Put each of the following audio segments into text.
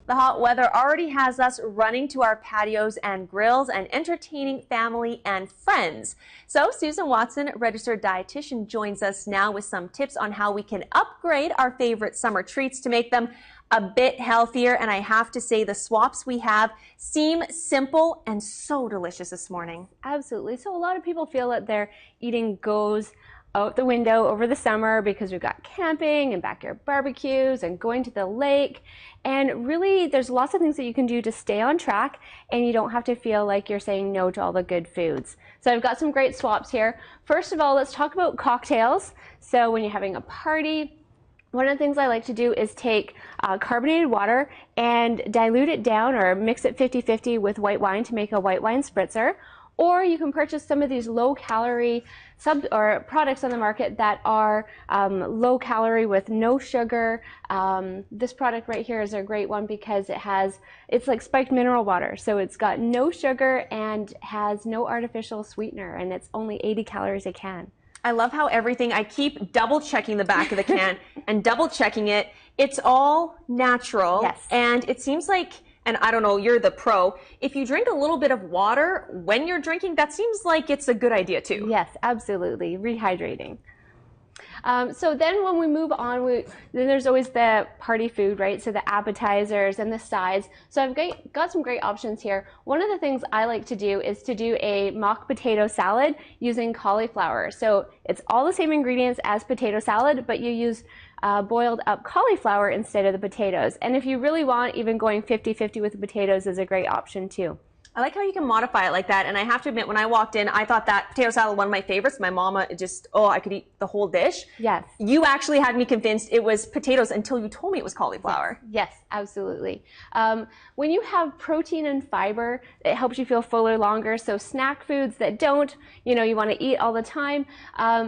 The hot weather already has us running to our patios and grills and entertaining family and friends. So Susan Watson, registered dietitian, joins us now with some tips on how we can upgrade our favorite summer treats to make them a bit healthier. And I have to say, the swaps we have seem simple and so delicious this morning. Absolutely. So a lot of people feel that their eating goes out the window over the summer because we've got camping and backyard barbecues and going to the lake. And really, there's lots of things that you can do to stay on track, and you don't have to feel like you're saying no to all the good foods. So I've got some great swaps here. First of all, let's talk about cocktails. So when you're having a party, one of the things I like to do is take carbonated water and dilute it down or mix it 50-50 with white wine to make a white wine spritzer. Or you can purchase some of these low-calorie products on the market that are low calorie with no sugar. This product right here is a great one because it's like spiked mineral water. So it's got no sugar and has no artificial sweetener, and it's only 80 calories a can. I love how I keep double checking the back of the can and double checking it. It's all natural. Yes. And it seems like, and I don't know, you're the pro, if you drink a little bit of water when you're drinking, that seems like it's a good idea too. Yes, absolutely. Rehydrating. So then when we move on, then there's always the party food, right? So the appetizers and the sides. So I've got some great options here. One of the things I like to do is to do a mock potato salad using cauliflower. So it's all the same ingredients as potato salad, but you use boiled up cauliflower instead of the potatoes. And if you really want, even going 50-50 with the potatoes is a great option too. I like how you can modify it like that. And I have to admit, when I walked in, I thought that potato salad was one of my favorites. My mama just, I could eat the whole dish. Yes. You actually had me convinced it was potatoes until you told me it was cauliflower. Yes, absolutely. When you have protein and fiber, it helps you feel fuller longer. So snack foods that don't, you want to eat all the time.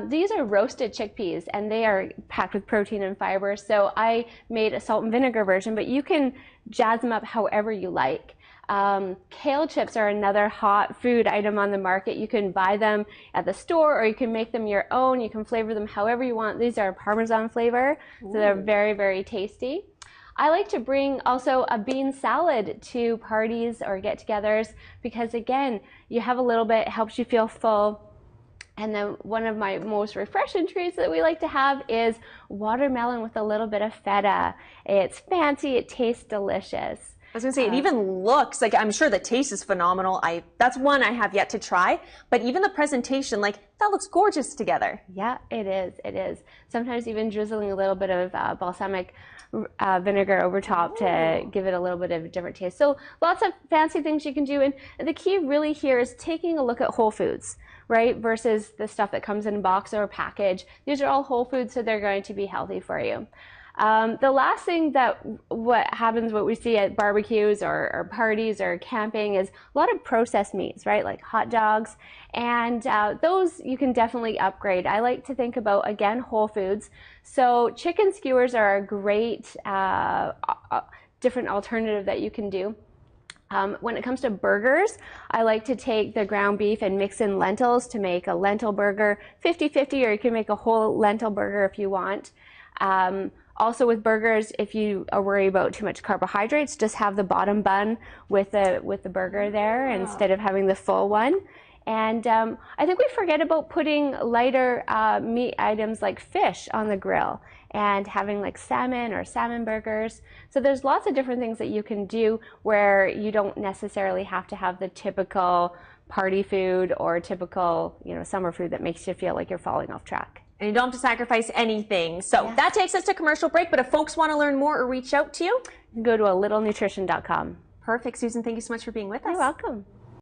These are roasted chickpeas, and they are packed with protein and fiber. So I made a salt and vinegar version, but you can jazz them up however you like. Kale chips are another hot food item on the market. You can buy them at the store, or you can make them your own. You can flavor them however you want. These are Parmesan flavor, so they're very, very tasty. I like to bring also a bean salad to parties or get-togethers because, again, you have a little bit, it helps you feel full. And then one of my most refreshing treats that we like to have is watermelon with a little bit of feta. It's fancy, it tastes delicious. I was going to say, it even looks like, I'm sure the taste is phenomenal. That's one I have yet to try, but even the presentation, that looks gorgeous together. Yeah, it is. It is. Sometimes even drizzling a little bit of balsamic vinegar over top to give it a little bit of a different taste. So lots of fancy things you can do. And the key really here is taking a look at whole foods, right? Versus the stuff that comes in a box or a package. These are all whole foods, so they're going to be healthy for you. The last thing what we see at barbecues or parties or camping is a lot of processed meats, right? Like hot dogs, and those you can definitely upgrade. I like to think about, again, whole foods. So chicken skewers are a great different alternative that you can do. When it comes to burgers, I like to take the ground beef and mix in lentils to make a lentil burger, 50-50, or you can make a whole lentil burger if you want. Also with burgers, if you are worried about too much carbohydrates, just have the bottom bun with the burger there instead of having the full one. And I think we forget about putting lighter meat items like fish on the grill and having like salmon or salmon burgers. So there's lots of different things that you can do where you don't necessarily have to have the typical party food or typical summer food that makes you feel like you're falling off track. And you don't have to sacrifice anything. So that takes us to commercial break. But if folks want to learn more or reach out to you, go to alittlenutrition.com. Perfect. Susan, thank you so much for being with us. You're welcome.